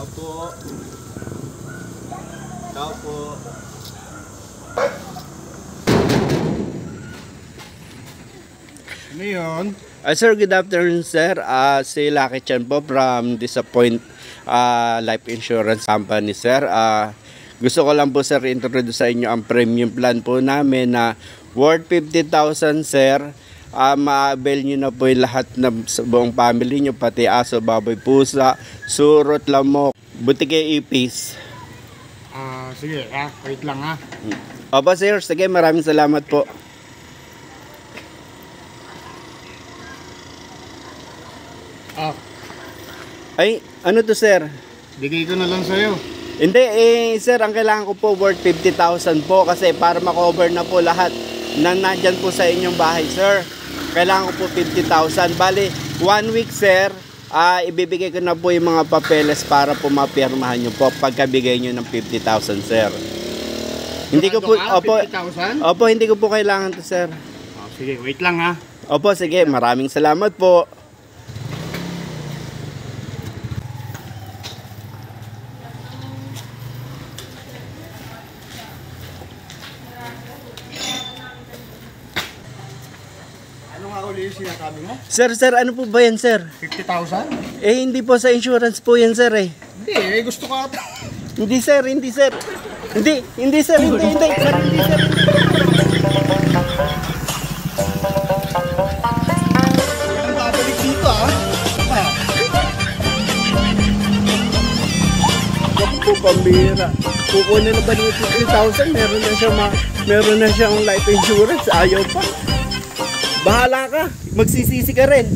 Tao po. Tao po. Ano yun? Sir, good afternoon, sir. Si Lucky Chan po from Disappoint Life Insurance Company, sir. Gusto ko lang po, sir, introduce sa inyo ang premium plan po namin na worth 50,000, sir. Ma-avail nyo na po yung lahat ng buong family nyo, pati aso, baboy, pusa, surot, lamok, butike, ipis. Sige, wait lang ha. Opo, sir. Sige, maraming salamat po. Ay, ano to, sir? Bigay ko na lang sa'yo. Hindi, sir, ang kailangan ko po worth 50,000 po kasi para makover na po lahat na nandyan po sa inyong bahay, sir. Kailangan ko po 50,000. Bali, 1 week, sir, ibibigay ko na po yung mga papeles para po mapirmahan nyo po pagkabigay nyo ng 50,000, sir. Hindi ko po, opo, 50,000? opo, hindi ko po kailangan to, sir. Sige, wait lang ha. Opo, sige, maraming salamat po. Ano nga uli yung sinasabi mo? Sir, ano po ba yan, sir? 50,000? Hindi po sa insurance po yan, sir, eh. Hindi, gusto ka ata. Hindi, sir. Hindi, sir. Hindi, sir. Sir, hindi, sir. Ang babalik dito ha. Ako po, pambira. Kukunin na ba ng 50,000? Meron na siyang life insurance. Ayaw pa. Bahala ka. Magsisisi ka rin.